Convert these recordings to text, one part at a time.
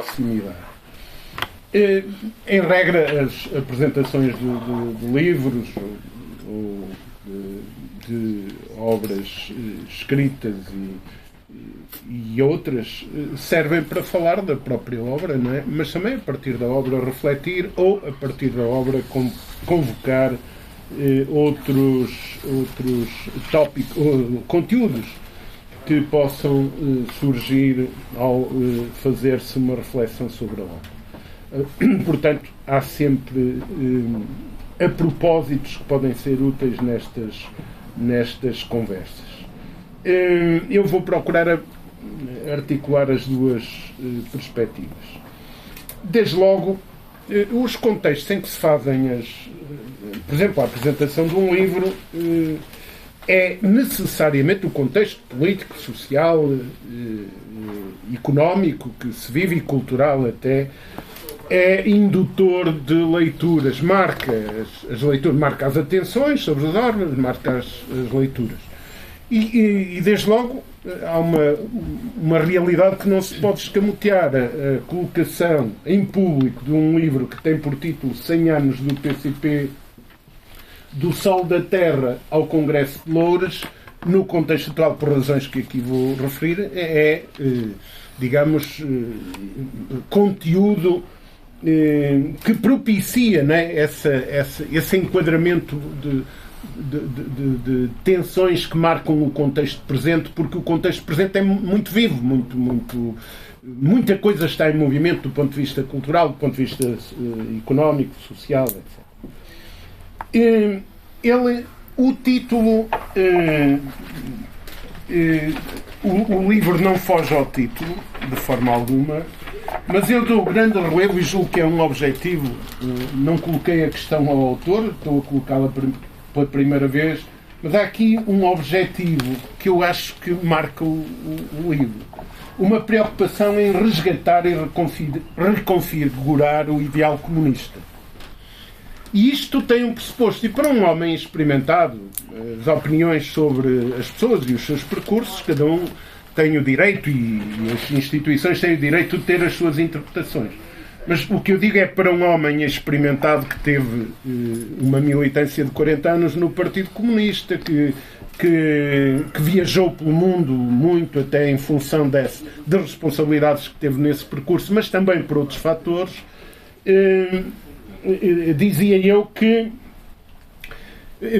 proximidade. Em regra, as apresentações de livros ou de obras escritas e outras servem para falar da própria obra, não é? Mas também a partir da obra refletir ou a partir da obra convocar outros tópicos, conteúdos que possam surgir ao fazer-se uma reflexão sobre a obra. Portanto, há sempre propósitos que podem ser úteis nestas conversas. Eu vou procurar articular as duas perspectivas. Desde logo, os contextos em que se fazem por exemplo, a apresentação de um livro é necessariamente o contexto político, social, económico que se vive e cultural até, é indutor de leituras, marca as leituras, marca as atenções sobre as obras, marca as leituras. E desde logo há uma realidade que não se pode escamotear. A colocação em público de um livro que tem por título 100 anos do PCP, do Sol da Terra ao Congresso de Loures, no contexto atual, por razões que aqui vou referir, digamos, conteúdo que propicia, né, esse enquadramento de tensões que marcam o contexto presente, porque o contexto presente é muito vivo, muita coisa está em movimento do ponto de vista cultural, do ponto de vista económico, social, etc. O título, o livro não foge ao título, de forma alguma, mas eu dou grande relevo e julgo que é um objetivo. Não coloquei a questão ao autor, estou a colocá-la pela primeira vez, mas há aqui um objetivo que eu acho que marca o livro. Uma preocupação em resgatar e reconfigurar o ideal comunista. E isto tem um pressuposto. E para um homem experimentado, as opiniões sobre as pessoas e os seus percursos, cada um tem o direito, e as instituições têm o direito de ter as suas interpretações. Mas o que eu digo é para um homem experimentado que teve uma militância de 40 anos no Partido Comunista, que viajou pelo mundo muito até em função das responsabilidades que teve nesse percurso, mas também por outros fatores, dizia eu que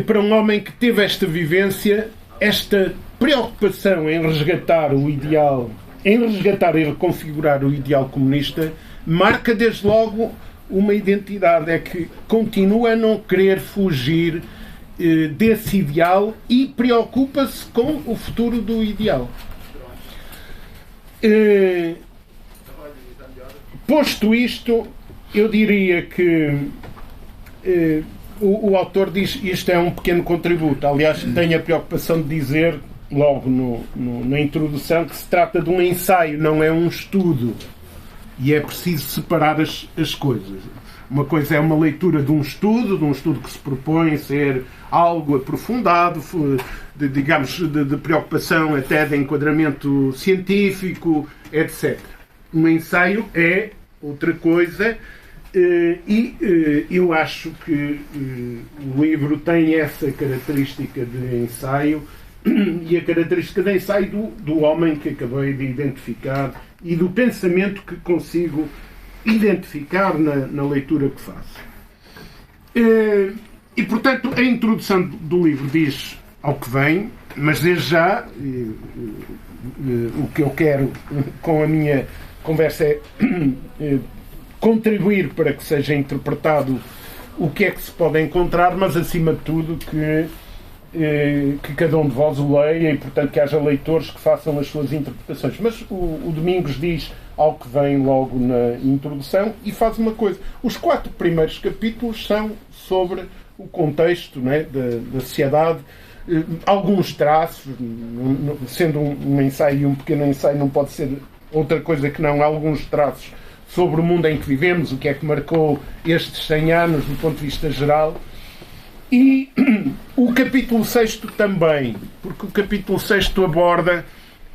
para um homem que teve esta vivência, esta preocupação em resgatar o ideal, em resgatar e reconfigurar o ideal comunista, marca desde logo uma identidade, é que continua a não querer fugir desse ideal e preocupa-se com o futuro do ideal. Posto isto, eu diria que o autor diz que isto é um pequeno contributo. Aliás, tem a preocupação de dizer, logo na introdução, que se trata de um ensaio, não é um estudo. E é preciso separar as coisas. Uma coisa é uma leitura de um estudo que se propõe ser algo aprofundado, digamos, de preocupação até de enquadramento científico, etc. Um ensaio é outra coisa. E eu acho que o livro tem essa característica de ensaio e a característica de ensaio do homem que acabei de identificar e do pensamento que consigo identificar na leitura que faço. E, portanto, a introdução do livro diz ao que vem, mas desde já o que eu quero com a minha conversa é contribuir para que seja interpretado o que é que se pode encontrar, mas acima de tudo que cada um de vós o leia e, portanto, que haja leitores que façam as suas interpretações. Mas o Domingos diz ao que vem logo na introdução e faz uma coisa. Os 4 primeiros capítulos são sobre o contexto, né, da sociedade, alguns traços, sendo um ensaio e um pequeno ensaio, não pode ser outra coisa que não alguns traços sobre o mundo em que vivemos, o que é que marcou estes 100 anos do ponto de vista geral. E o capítulo 6º também, porque o capítulo 6º aborda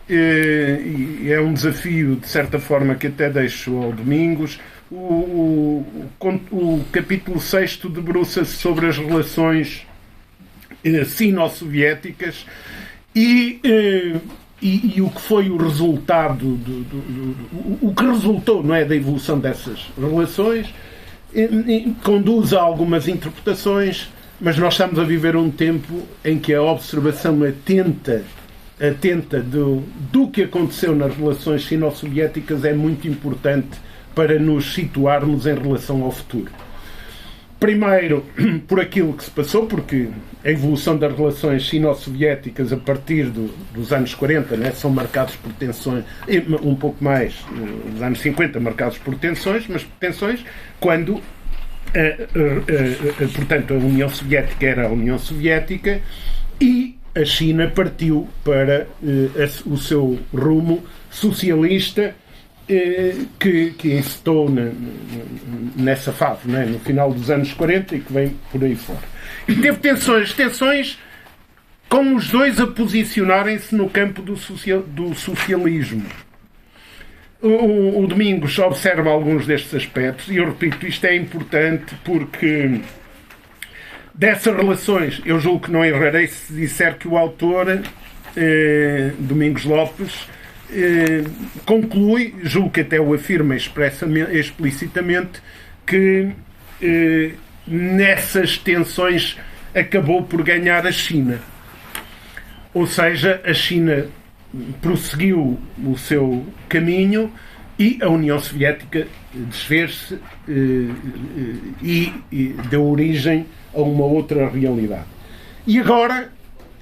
e é um desafio, de certa forma, que até deixo ao Domingos. O capítulo 6º debruça-se sobre as relações sino-soviéticas e o que foi o resultado, o que resultou, não é, da evolução dessas relações, conduz a algumas interpretações, mas nós estamos a viver um tempo em que a observação atenta do que aconteceu nas relações sino-soviéticas é muito importante para nos situarmos em relação ao futuro. Primeiro, por aquilo que se passou, porque a evolução das relações sino-soviéticas a partir dos anos 40, né, são marcados por tensões, um pouco mais nos anos 50, marcados por tensões, mas tensões quando, portanto, a União Soviética era a União Soviética e a China partiu para o seu rumo socialista, que incitou nessa fase, né, no final dos anos 40 e que vem por aí fora. E teve tensões com os dois a posicionarem-se no campo do socialismo. O Domingos observa alguns destes aspectos e eu repito, isto é importante porque dessas relações, eu julgo que não errarei se disser que o autor, Domingos Lopes, conclui, julgo que até o afirma explicitamente, que nessas tensões acabou por ganhar a China. Ou seja, a China prosseguiu o seu caminho e a União Soviética desfez-se e deu origem a uma outra realidade. E agora,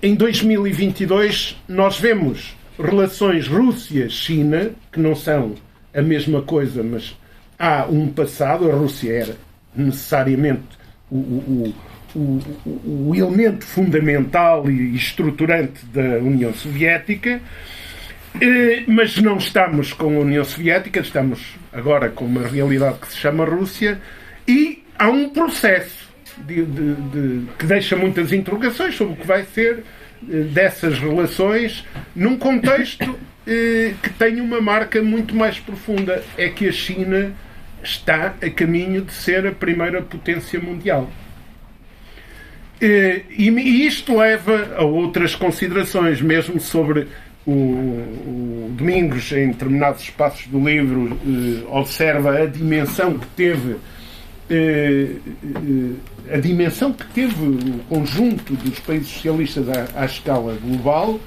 em 2022, nós vemos relações Rússia-China, que não são a mesma coisa, mas há um passado. A Rússia era necessariamente o elemento fundamental e estruturante da União Soviética, mas não estamos com a União Soviética, estamos agora com uma realidade que se chama Rússia, e há um processo que deixa muitas interrogações sobre o que vai ser dessas relações num contexto que tem uma marca muito mais profunda. É que a China está a caminho de ser a primeira potência mundial. E isto leva a outras considerações, mesmo sobre o Domingos, em determinados espaços do livro, observa a dimensão que teve o conjunto dos países socialistas à escala global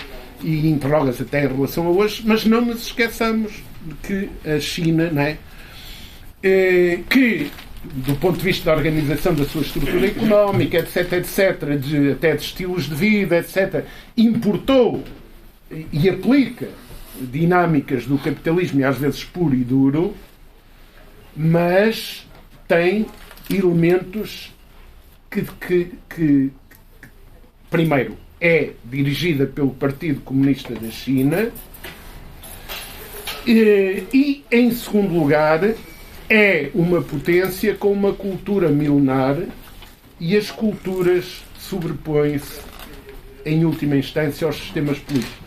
e interroga-se até em relação a hoje, mas não nos esqueçamos de que a China, não é, que do ponto de vista da organização da sua estrutura económica, etc, até de estilos de vida, etc, importou e aplica dinâmicas do capitalismo, e às vezes puro e duro, mas tem elementos que primeiro, é dirigida pelo Partido Comunista da China e, em segundo lugar, é uma potência com uma cultura milenar e as culturas sobrepõem-se, em última instância, aos sistemas políticos.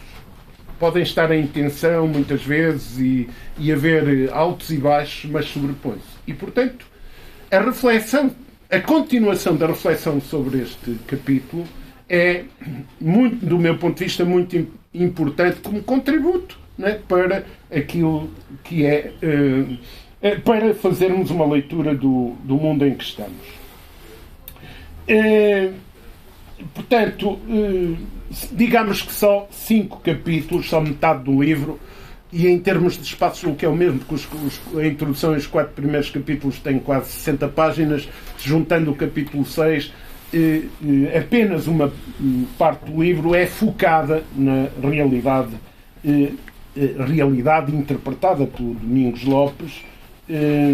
Podem estar em tensão, muitas vezes, e haver altos e baixos, mas sobrepõem-se. E, portanto, a continuação da reflexão sobre este capítulo é, muito, do meu ponto de vista, muito importante como contributo, né, para aquilo que para fazermos uma leitura do mundo em que estamos. Portanto, digamos que só 5 capítulos, só metade do livro, e em termos de espaços, o que é o mesmo, porque a introdução e os 4 primeiros capítulos têm quase 60 páginas, juntando o capítulo 6, apenas uma parte do livro é focada na realidade interpretada por Domingos Lopes,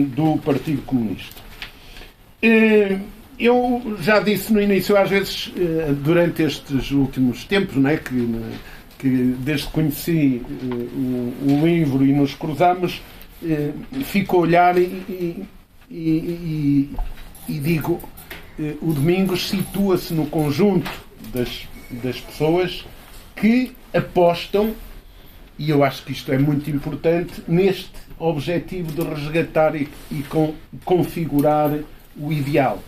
do Partido Comunista. Eu já disse no início, às vezes, durante estes últimos tempos, né, que desde que conheci o livro e nos cruzamos, fico a olhar e digo, o Domingos situa-se no conjunto das pessoas que apostam E eu acho que isto é muito importante neste objetivo de resgatar e configurar o ideal.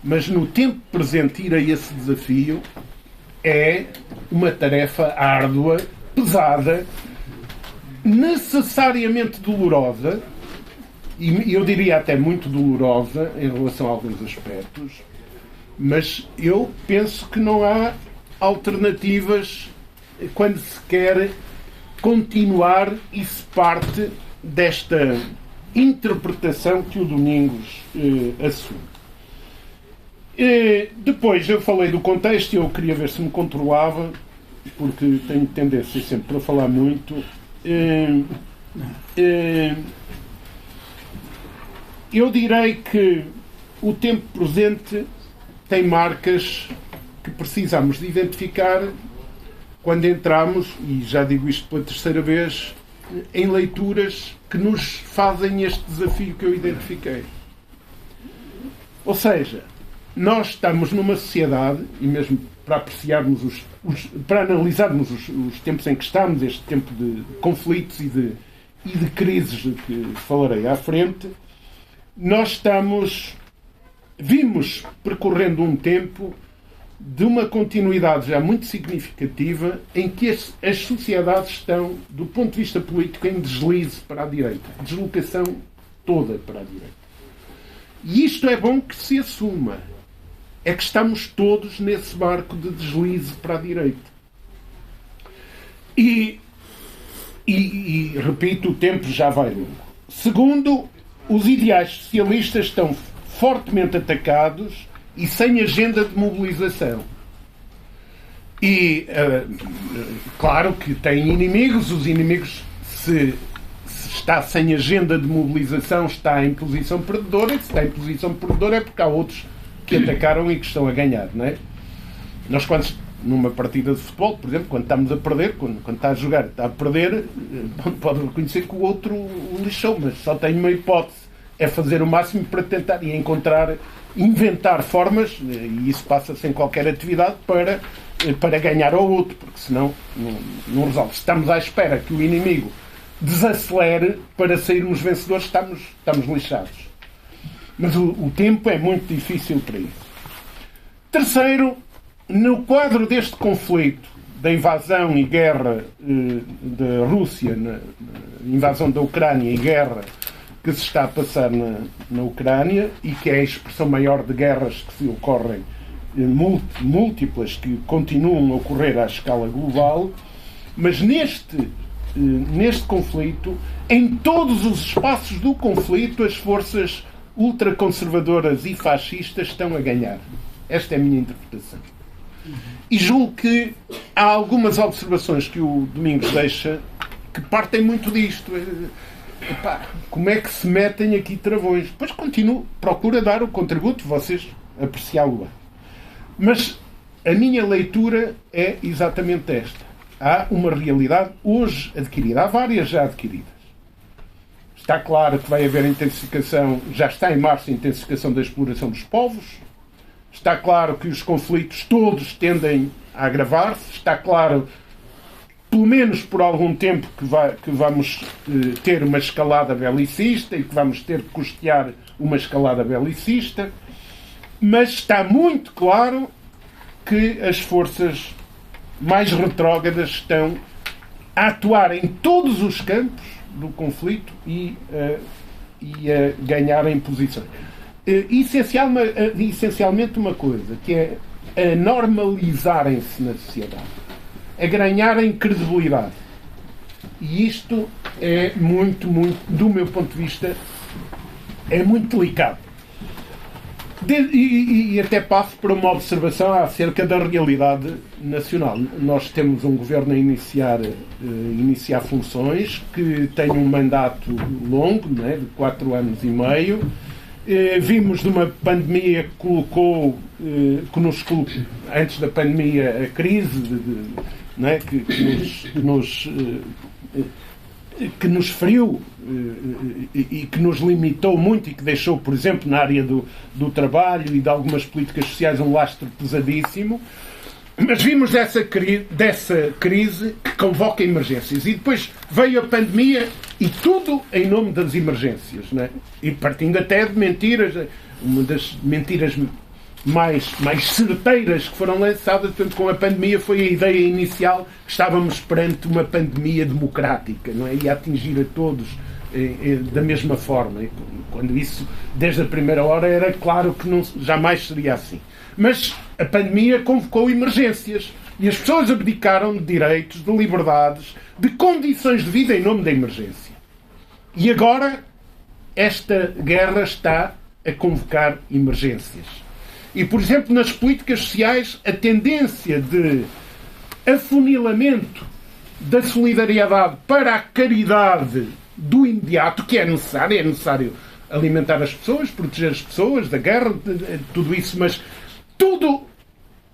Mas no tempo presente ir a esse desafio é uma tarefa árdua, pesada, necessariamente dolorosa, e eu diria até muito dolorosa em relação a alguns aspectos, mas eu penso que não há alternativas quando se quer continuar e se parte desta interpretação que o Domingos assume. Depois eu falei do contexto e eu queria ver se me controlava, porque tenho tendência sempre para falar muito. Eu direi que o tempo presente tem marcas que precisamos de identificar quando entramos, e já digo isto pela terceira vez, em leituras que nos fazem este desafio que eu identifiquei. Ou seja, nós estamos numa sociedade, e mesmo para apreciarmos para analisarmos os tempos em que estamos, este tempo de conflitos e de crises de que falarei à frente, nós vimos percorrendo um tempo de uma continuidade já muito significativa em que as sociedades estão, do ponto de vista político, em deslize para a direita. Deslocação toda para a direita. E isto é bom que se assuma. É que estamos todos nesse barco de deslize para a direita. E repito, o tempo já vai longo. Segundo, os ideais socialistas estão fortemente atacados e sem agenda de mobilização. E, claro que têm inimigos. Os inimigos, se está sem agenda de mobilização, está em posição perdedora. E se está em posição perdedora é porque há outros que atacaram e que estão a ganhar, não é? Nós, numa partida de futebol, por exemplo, quando estamos a perder, quando está a jogar, está a perder, pode reconhecer que o outro o lixou, mas só tem uma hipótese: é fazer o máximo para tentar e inventar formas, e isso passa-se em qualquer atividade, para ganhar ao outro, porque senão não resolve. Se estamos à espera que o inimigo desacelere para sairmos vencedores, estamos lixados. Mas o tempo é muito difícil para isso. Terceiro, no quadro deste conflito da invasão e guerra da Rússia, na invasão da Ucrânia e guerra que se está a passar na Ucrânia, e que é a expressão maior de guerras que se ocorrem, múltiplas, que continuam a ocorrer à escala global, mas neste conflito, em todos os espaços do conflito, as forças ultraconservadoras e fascistas estão a ganhar. Esta é a minha interpretação. E julgo que há algumas observações que o Domingos deixa que partem muito disto. Epá, como é que se metem aqui travões? Pois procura dar o contributo, vocês apreciá-lo bem. Mas a minha leitura é exatamente esta. Há uma realidade hoje adquirida. Há várias já adquiridas. Está claro que vai haver intensificação, já está em março a intensificação da exploração dos povos. Está claro que os conflitos todos tendem a agravar-se. Está claro, pelo menos por algum tempo, que vamos ter uma escalada belicista e que vamos ter que custear uma escalada belicista. Mas está muito claro que as forças mais retrógradas estão a atuar em todos os campos do conflito e a ganharem posições. Essencialmente uma coisa, que é a normalizarem-se na sociedade, a ganharem credibilidade. E isto é muito, do meu ponto de vista, é muito delicado. E até passo para uma observação acerca da realidade nacional. Nós temos um governo a iniciar funções, que tem um mandato longo, não é, de 4 anos e meio. Vimos de uma pandemia que nos colocou, antes da pandemia, a crise não é, que nos feriu e que nos limitou muito e que deixou, por exemplo, na área do trabalho e de algumas políticas sociais, um lastro pesadíssimo. Mas vimos dessa crise que convoca emergências. E depois veio a pandemia e tudo em nome das emergências. Não é? E partindo até de mentiras, uma das mentiras mais certeiras que foram lançadas com a pandemia foi a ideia inicial que estávamos perante uma pandemia democrática, não é? E a atingir a todos da mesma forma. Quando isso, desde a primeira hora, era claro que jamais seria assim. Mas a pandemia convocou emergências e as pessoas abdicaram de direitos, de liberdades, de condições de vida em nome da emergência. E agora esta guerra está a convocar emergências. E, por exemplo, nas políticas sociais, a tendência de afunilamento da solidariedade para a caridade do imediato, que é necessário alimentar as pessoas, proteger as pessoas da guerra, tudo isso, mas tudo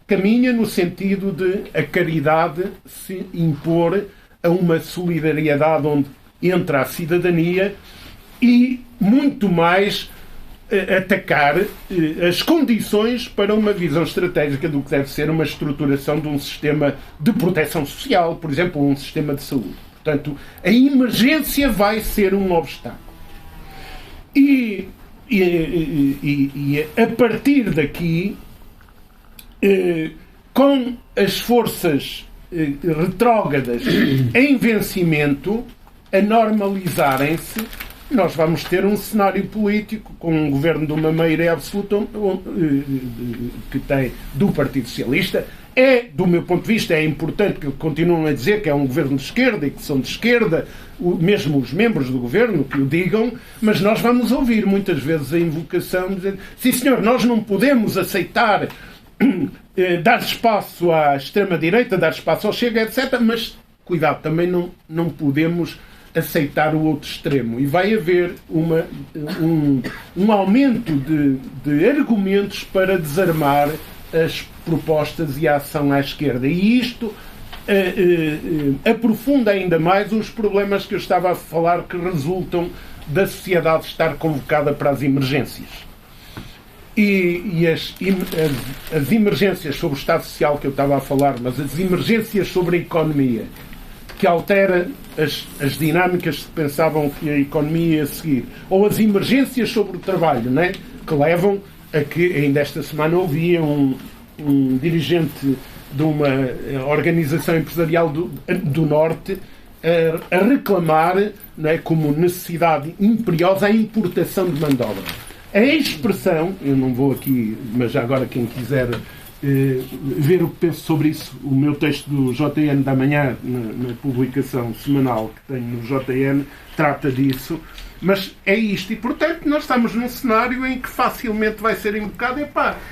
caminha no sentido de a caridade se impor a uma solidariedade onde entra a cidadania e muito mais atacar as condições para uma visão estratégica do que deve ser uma estruturação de um sistema de proteção social, por exemplo, um sistema de saúde. Portanto, a emergência vai ser um obstáculo. E a partir daqui, com as forças retrógradas em vencimento, a normalizarem-se, nós vamos ter um cenário político com um governo de uma maioria absoluta que tem do Partido Socialista. Do meu ponto de vista, é importante que continuem a dizer que é um governo de esquerda e que são de esquerda, mesmo os membros do governo que o digam, mas nós vamos ouvir muitas vezes a invocação dizendo: sim senhor, nós não podemos aceitar dar espaço à extrema-direita, dar espaço ao Chega, etc. Mas, cuidado, também não podemos aceitar o outro extremo. E vai haver um aumento de argumentos para desarmar as propostas e a ação à esquerda. E isto aprofunda ainda mais os problemas que eu estava a falar que resultam da sociedade estar convocada para as emergências. E as emergências sobre o Estado Social que eu estava a falar, mas as emergências sobre a economia, que altera as dinâmicas que pensavam que a economia ia seguir, ou as emergências sobre o trabalho, né, que levam a que, ainda esta semana, ouvia um dirigente de uma organização empresarial do Norte a reclamar, né, como necessidade imperiosa a importação de mão de obra. A expressão, eu não vou aqui, mas já agora quem quiser ver o que penso sobre isso, o meu texto do JN da manhã, na publicação semanal que tenho no JN, trata disso, mas é isto. E, portanto, nós estamos num cenário em que facilmente vai ser invocado: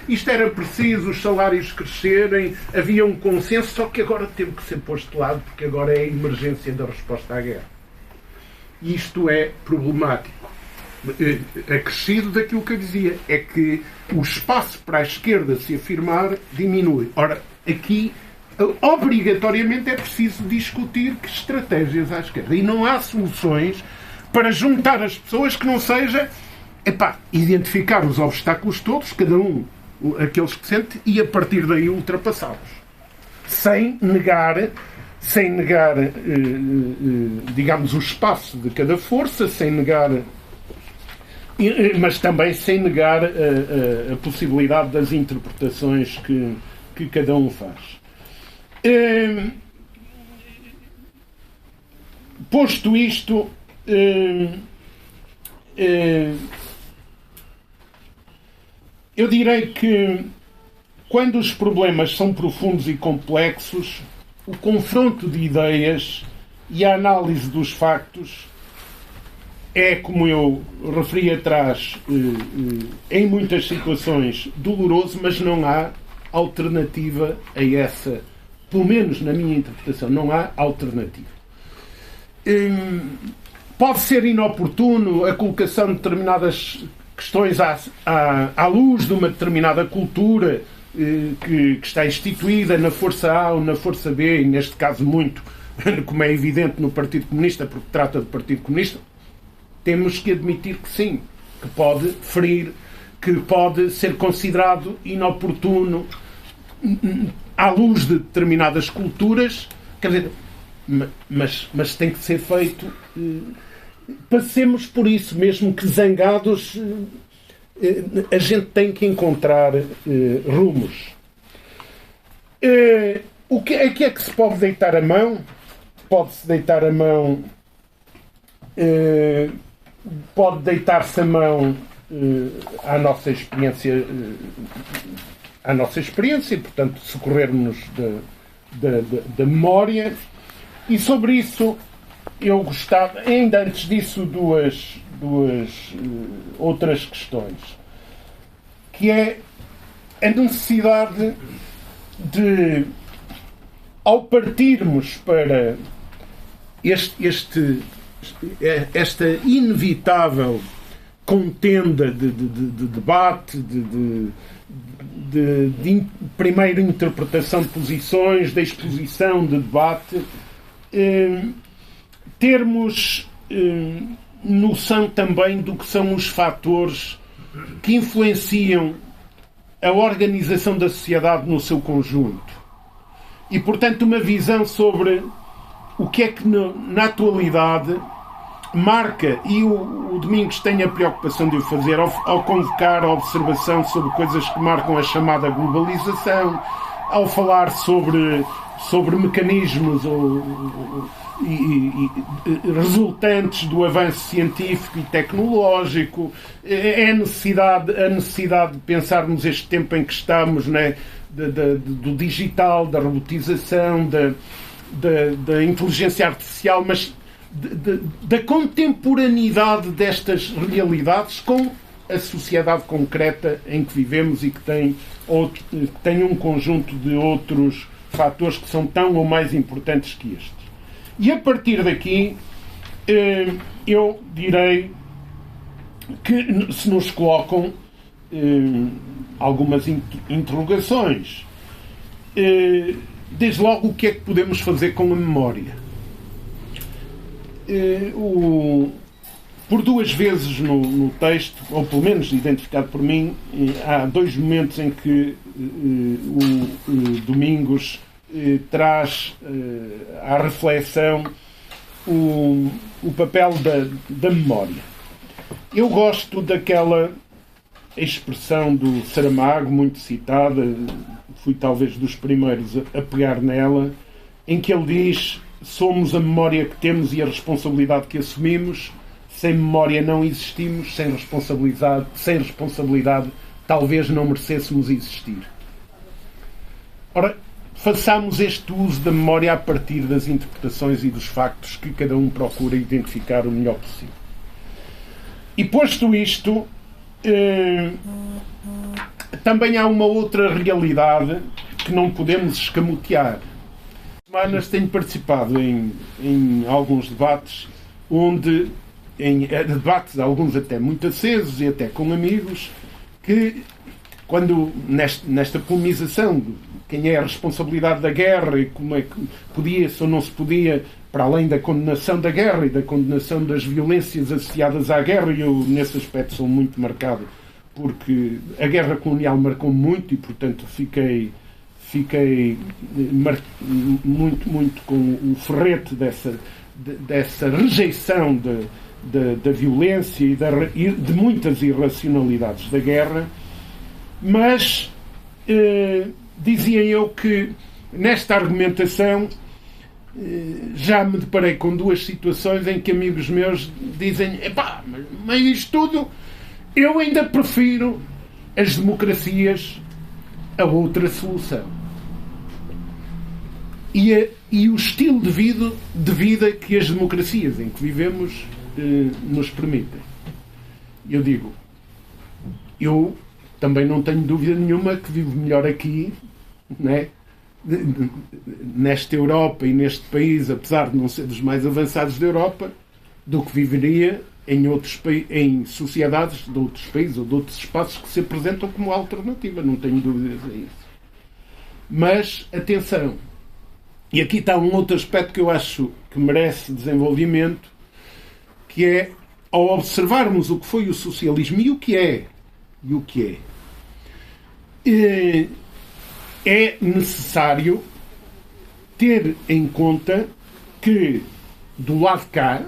isto era preciso, os salários crescerem, havia um consenso, só que agora teve que ser posto de lado, porque agora é a emergência da resposta à guerra. E isto é problemático. Acrescido daquilo que eu dizia, é que o espaço para a esquerda se afirmar diminui. Ora, aqui obrigatoriamente é preciso discutir que estratégias à esquerda, e não há soluções para juntar as pessoas que não seja identificar os obstáculos todos, cada um aqueles que sente, e a partir daí ultrapassá-los, sem negar digamos, o espaço de cada força, sem negar, mas também sem negar a possibilidade das interpretações que cada um faz. Posto isto, eu direi que quando os problemas são profundos e complexos, o confronto de ideias e a análise dos factos é, como eu referi atrás, em muitas situações doloroso, mas não há alternativa a essa, pelo menos na minha interpretação, não há alternativa. Pode ser inoportuno a colocação de determinadas questões à luz de uma determinada cultura que está instituída na força A ou na força B, e neste caso muito, como é evidente, no Partido Comunista, porque trata do Partido Comunista. Temos que admitir que sim, que pode ferir, que pode ser considerado inoportuno. à luz de determinadas culturas, quer dizer, mas tem que ser feito. Passemos por isso, mesmo que zangados, a gente tem que encontrar rumos. A que é que se pode deitar a mão? Pode-se deitar a mão, pode deitar-se a mão à nossa experiência, e, portanto, socorrermos da memória. E sobre isso eu gostava, ainda antes disso, duas outras questões, que é a necessidade de, ao partirmos para esta inevitável contenda de debate, de primeira interpretação de posições, de exposição, de debate, termos noção também do que são os fatores que influenciam a organização da sociedade no seu conjunto. E, portanto, uma visão sobre o que é que na atualidade marca, e o Domingos tem a preocupação de o fazer ao convocar a observação sobre coisas que marcam a chamada globalização, ao falar sobre mecanismos resultantes do avanço científico e tecnológico, a necessidade de pensarmos este tempo em que estamos, né, do digital, da robotização, da inteligência artificial, mas da contemporaneidade destas realidades com a sociedade concreta em que vivemos e que tem um conjunto de outros fatores que são tão ou mais importantes que estes. E a partir daqui eu direi que se nos colocam algumas interrogações. Desde logo, o que é que podemos fazer com a memória? Por duas vezes no texto, ou pelo menos identificado por mim, há dois momentos em que o Domingos traz à reflexão o papel da memória. Eu gosto daquela expressão do Saramago, muito citada, fui talvez dos primeiros a pegar nela, em que ele diz: somos a memória que temos e a responsabilidade que assumimos. Sem memória não existimos, sem responsabilidade talvez não merecêssemos existir. Ora, façamos este uso da memória a partir das interpretações e dos factos que cada um procura identificar o melhor possível. E posto isto, também há uma outra realidade que não podemos escamotear. Semanas tenho participado em alguns debates debates, alguns até muito acesos e até com amigos, que quando nesta polemização de quem é a responsabilidade da guerra e como é que podia-se ou não se podia, para além da condenação da guerra e da condenação das violências associadas à guerra, e eu nesse aspecto sou muito marcado porque a guerra colonial marcou muito e, portanto, fiquei muito com o ferrete dessa rejeição da violência e de muitas irracionalidades da guerra. Mas dizia eu que nesta argumentação já me deparei com duas situações em que amigos meus dizem: epá, mas isto tudo, eu ainda prefiro as democracias a outra solução. E o estilo de vida que as democracias em que vivemos nos permitem. Eu digo, eu também não tenho dúvida nenhuma que vivo melhor aqui, né? Nesta Europa e neste país, apesar de não ser dos mais avançados da Europa, do que viveria em sociedades de outros países ou de outros espaços que se apresentam como alternativa. Não tenho dúvidas a isso. Mas, atenção, e aqui está um outro aspecto que eu acho que merece desenvolvimento, que é, ao observarmos o que foi o socialismo e o que é, é necessário ter em conta que, do lado de cá,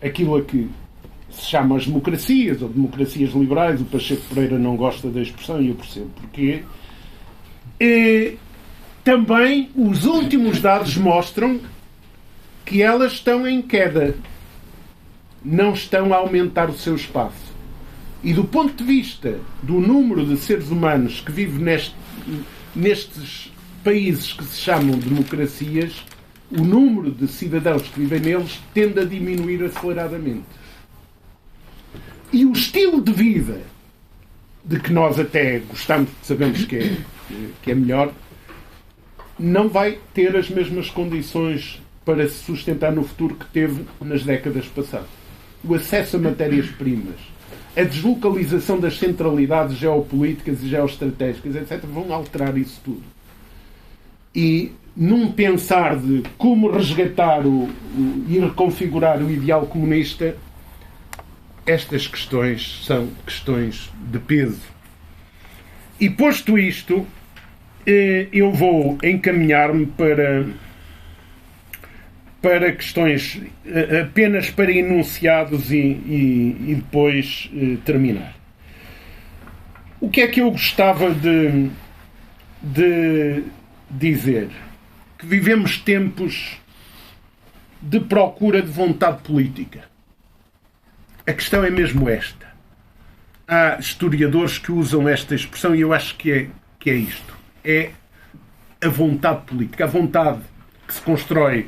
aquilo a que se chama as democracias, ou democracias liberais, o Pacheco Pereira não gosta da expressão e eu percebo porquê, também os últimos dados mostram que elas estão em queda. Não estão a aumentar o seu espaço. E do ponto de vista do número de seres humanos que vivem nestes países que se chamam democracias, o número de cidadãos que vivem neles tende a diminuir aceleradamente. E o estilo de vida, de que nós até gostamos, sabemos que é melhor, não vai ter as mesmas condições para se sustentar no futuro que teve nas décadas passadas. O acesso a matérias-primas, a deslocalização das centralidades geopolíticas e geoestratégicas, etc., vão alterar isso tudo. E num pensar de como resgatar e reconfigurar o ideal comunista, estas questões são questões de peso. E posto isto, eu vou encaminhar-me para questões apenas para enunciados e depois terminar. O que é que eu gostava de dizer? Que vivemos tempos de procura de vontade política. A questão é mesmo esta. Há historiadores que usam esta expressão e eu acho que é isto. É a vontade política. A vontade que se constrói,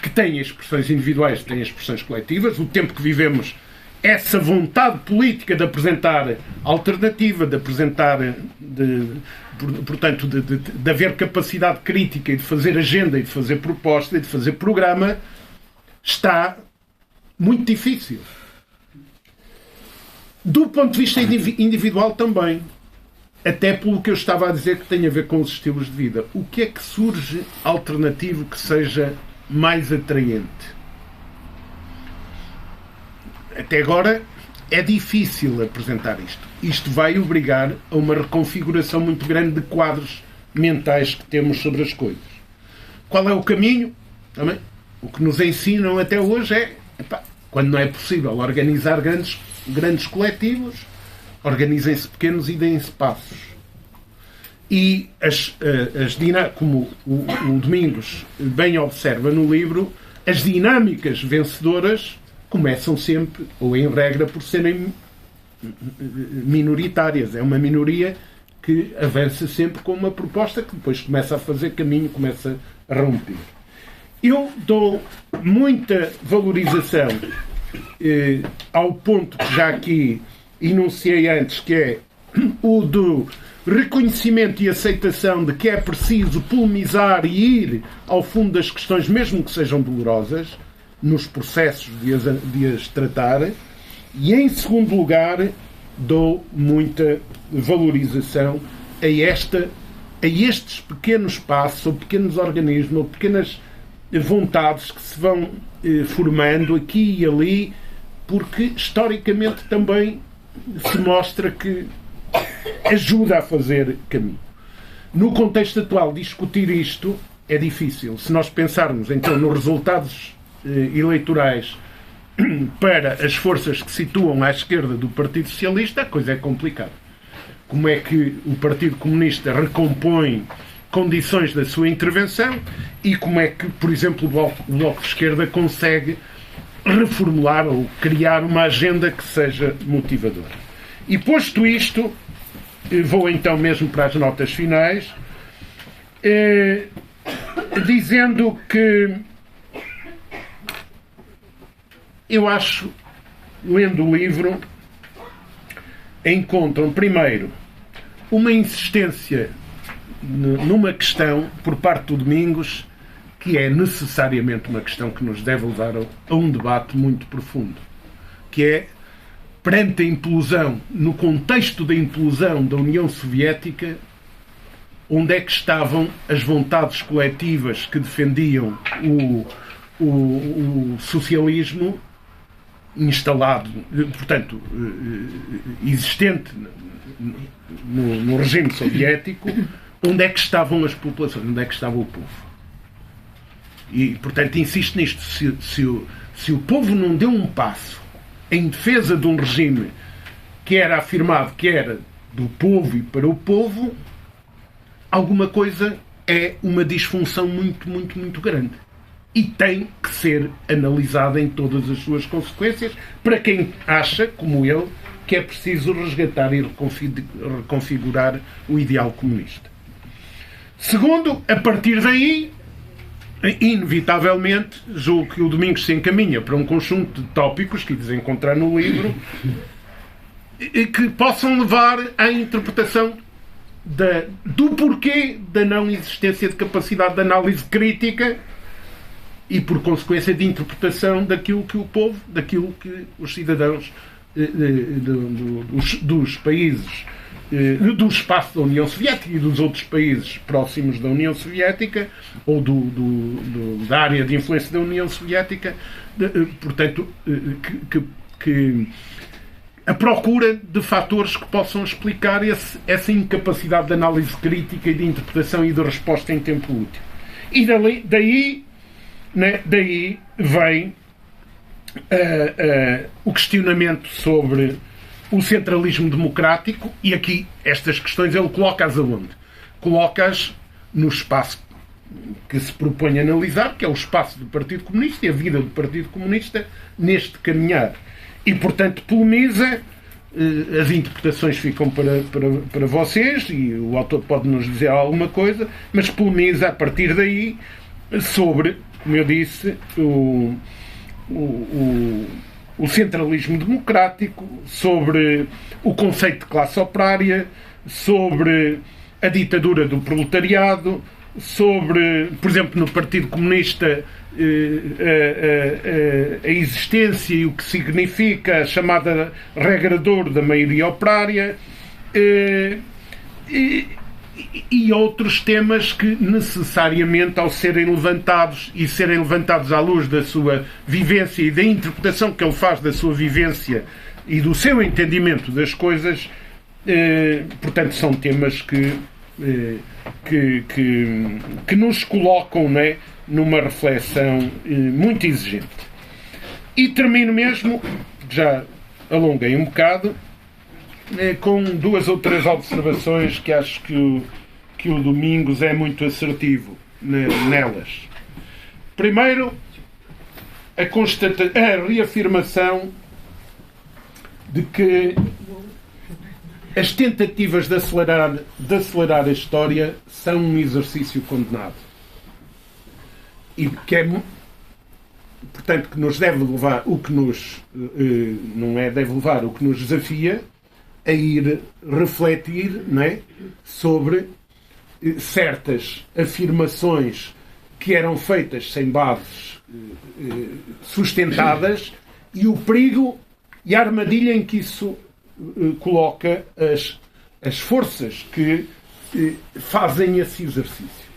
que tem expressões individuais, tem expressões coletivas. O tempo que vivemos, essa vontade política de apresentar alternativa, de apresentar, portanto, de haver capacidade crítica e de fazer agenda e de fazer proposta e de fazer programa, está muito difícil. Do ponto de vista individual também. Até pelo que eu estava a dizer que tem a ver com os estilos de vida. O que é que surge alternativo que seja mais atraente? Até agora é difícil apresentar isto. Isto vai obrigar a uma reconfiguração muito grande de quadros mentais que temos sobre as coisas. Qual é o caminho? Também, o que nos ensinam até hoje é, quando não é possível organizar grandes coletivos, organizem-se pequenos e deem-se passos. E como o Domingos bem observa no livro, as dinâmicas vencedoras começam sempre, ou em regra, por serem minoritárias. É uma minoria que avança sempre com uma proposta que depois começa a fazer caminho, começa a romper. Eu dou muita valorização ao ponto que já aqui enunciei antes, que é o do reconhecimento e aceitação de que é preciso polemizar e ir ao fundo das questões, mesmo que sejam dolorosas, nos processos de as tratar. E, em segundo lugar, dou muita valorização a estes pequenos passos, ou pequenos organismos, ou pequenas vontades que se vão formando aqui e ali, porque, historicamente, também se mostra que ajuda a fazer caminho. No contexto atual, discutir isto é difícil. Se nós pensarmos, então, nos resultados eleitorais para as forças que situam à esquerda do Partido Socialista, a coisa é complicada. Como é que o Partido Comunista recompõe condições da sua intervenção e como é que, por exemplo, o Bloco de Esquerda consegue reformular ou criar uma agenda que seja motivadora. E posto isto, vou então mesmo para as notas finais, dizendo que eu acho, lendo o livro, encontram, primeiro, uma insistência numa questão, por parte do Domingos, que é necessariamente uma questão que nos deve levar a um debate muito profundo, que é, perante a implosão, no contexto da implosão da União Soviética, onde é que estavam as vontades coletivas que defendiam o socialismo instalado, portanto, existente no regime soviético, onde é que estavam as populações, onde é que estava o povo. E, portanto, insisto nisto. Se o povo não deu um passo em defesa de um regime que era afirmado que era do povo e para o povo, alguma coisa é uma disfunção muito, muito, muito grande. E tem que ser analisada em todas as suas consequências para quem acha, como ele, que é preciso resgatar e reconfigurar o ideal comunista. Segundo, a partir daí, inevitavelmente, julgo que o Domingos se encaminha para um conjunto de tópicos que diz encontrar no livro que possam levar à interpretação do porquê da não existência de capacidade de análise crítica e, por consequência, de interpretação daquilo que o povo, daquilo que os cidadãos dos países do espaço da União Soviética e dos outros países próximos da União Soviética ou da área de influência da União Soviética, portanto, que a procura de fatores que possam explicar essa incapacidade de análise crítica e de interpretação e de resposta em tempo útil. E daí vem o questionamento sobre o centralismo democrático, e aqui estas questões ele coloca-as aonde? Coloca-as no espaço que se propõe analisar, que é o espaço do Partido Comunista e a vida do Partido Comunista neste caminhar. E, portanto, polemiza, as interpretações ficam para vocês, e o autor pode nos dizer alguma coisa, mas polemiza a partir daí sobre, como eu disse, o centralismo democrático, sobre o conceito de classe operária, sobre a ditadura do proletariado, sobre, por exemplo, no Partido Comunista, a existência e o que significa a chamada regra de ouro da maioria operária, e outros temas que necessariamente, ao serem levantados e serem levantados à luz da sua vivência e da interpretação que ele faz da sua vivência e do seu entendimento das coisas, portanto, são temas que nos colocam, não é, numa reflexão muito exigente. E termino mesmo, já alonguei um bocado, com duas ou três observações que acho que o Domingos é muito assertivo nelas. Primeiro, a reafirmação de que as tentativas de acelerar a história são um exercício condenado. E que é, portanto, que nos deve levar, o que nos não é deve levar, o que nos desafia a ir refletir, não é, sobre certas afirmações que eram feitas sem bases sustentadas e o perigo e a armadilha em que isso coloca as forças que fazem esse exercício.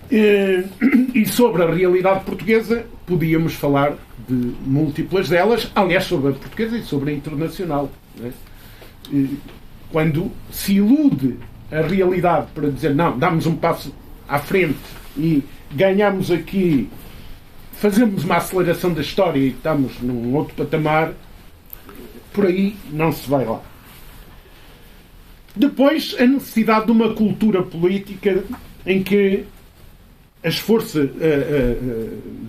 E sobre a realidade portuguesa podíamos falar de múltiplas delas, aliás, sobre a portuguesa e sobre a internacional, não é? Quando se ilude a realidade para dizer não, damos um passo à frente e ganhamos aqui, fazemos uma aceleração da história e estamos num outro patamar, por aí não se vai lá. Depois, a necessidade de uma cultura política em que as forças,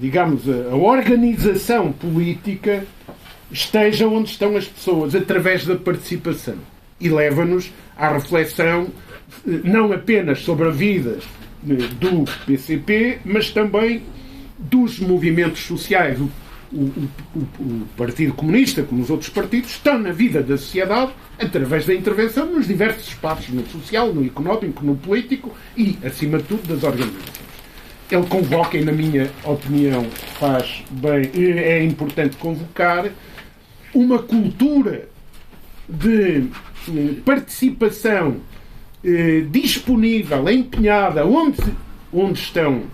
digamos, a organização política esteja onde estão as pessoas, através da participação. E leva-nos à reflexão não apenas sobre a vida do PCP, mas também dos movimentos sociais. O Partido Comunista, como os outros partidos, estão na vida da sociedade através da intervenção nos diversos espaços, no social, no económico, no político e, acima de tudo, das organizações. Ele convoca, e na minha opinião faz bem, é importante convocar uma cultura de participação disponível, empenhada, onde estão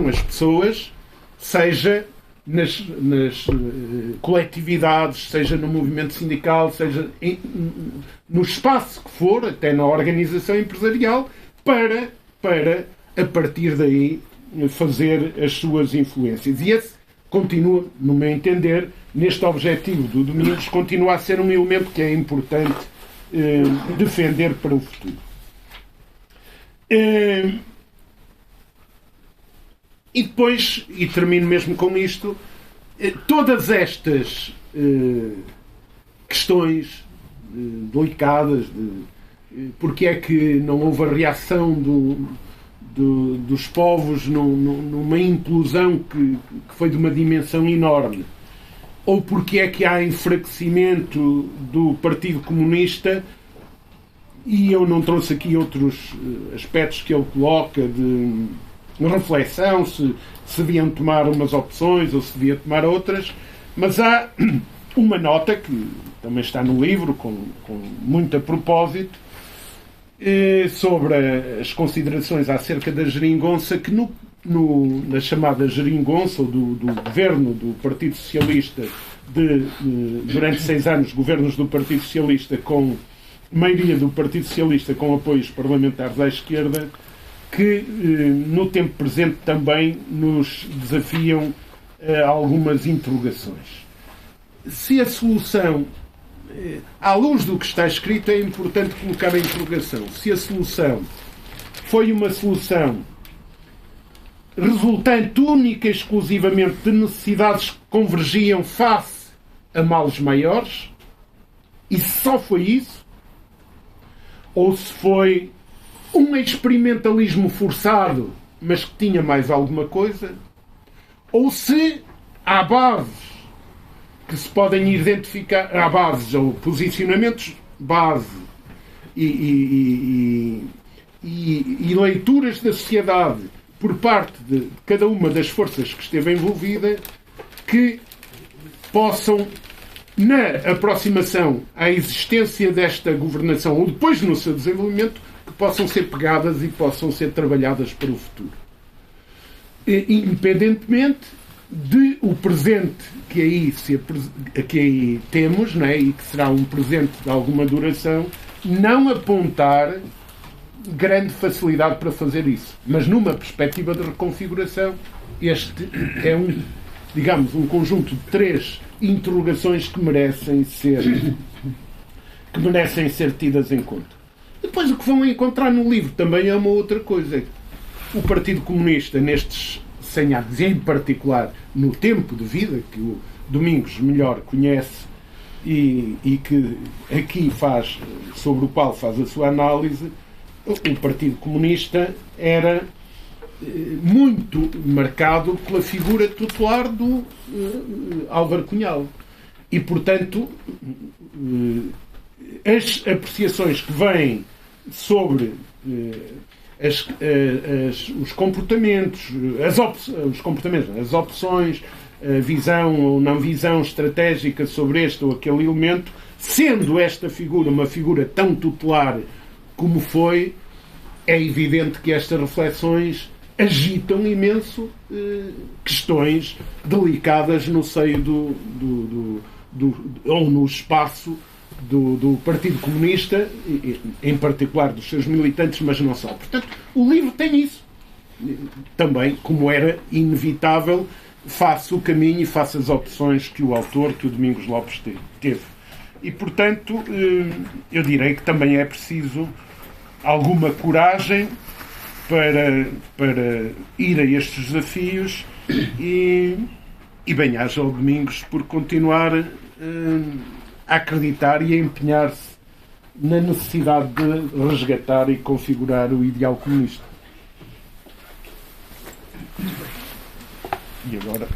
as pessoas, seja nas coletividades, seja no movimento sindical, seja no espaço que for, até na organização empresarial, para a partir daí fazer as suas influências. E esse continua, no meu entender, neste objetivo do Domingos, continua a ser um elemento que é importante defender para o futuro. E depois, e termino mesmo com isto, todas estas questões delicadas, porque é que não houve a reação dos povos numa implosão que foi de uma dimensão enorme, ou porque é que há enfraquecimento do Partido Comunista, e eu não trouxe aqui outros aspectos que ele coloca de reflexão, se deviam tomar umas opções ou se devia tomar outras, mas há uma nota que também está no livro, com muito a propósito, sobre as considerações acerca da geringonça, que na chamada geringonça, ou do governo do Partido Socialista, durante 6 anos, governos do Partido Socialista com maioria do Partido Socialista com apoios parlamentares à esquerda, que no tempo presente também nos desafiam a algumas interrogações. Se a solução, à luz do que está escrito, é importante colocar a interrogação. Se a solução foi uma solução resultante única e exclusivamente de necessidades que convergiam face a males maiores, e se só foi isso, ou se foi um experimentalismo forçado, mas que tinha mais alguma coisa, ou se há bases que se podem identificar, há bases ou posicionamentos base e leituras da sociedade por parte de cada uma das forças que esteve envolvida, que possam, na aproximação à existência desta governação, ou depois no seu desenvolvimento, que possam ser pegadas e possam ser trabalhadas para o futuro. Independentemente de o presente que aí temos, não é? E que será um presente de alguma duração, não apontar grande facilidade para fazer isso. Mas numa perspectiva de reconfiguração, este é um conjunto de 3 interrogações que merecem ser tidas em conta. Depois, o que vão encontrar no livro também é uma outra coisa. O Partido Comunista, nestes 100 anos, e em particular no tempo de vida que o Domingos melhor conhece e que aqui sobre o qual faz a sua análise, o Partido Comunista era muito marcado pela figura tutelar do Álvaro Cunhal. E, portanto, as apreciações que vêm sobre os comportamentos, as opções, a visão ou não visão estratégica sobre este ou aquele elemento, sendo esta figura uma figura tão tutelar como foi, é evidente que estas reflexões agitam imenso questões delicadas no seio ou no espaço do Partido Comunista, em particular dos seus militantes, mas não só. Portanto, o livro tem isso. Também, como era inevitável, face o caminho e face as opções que o autor, que o Domingos Lopes teve. E, portanto, eu direi que também é preciso alguma coragem para ir a estes desafios e bem-aja ao Domingos por continuar a acreditar e a empenhar-se na necessidade de resgatar e configurar o ideal comunista. E agora...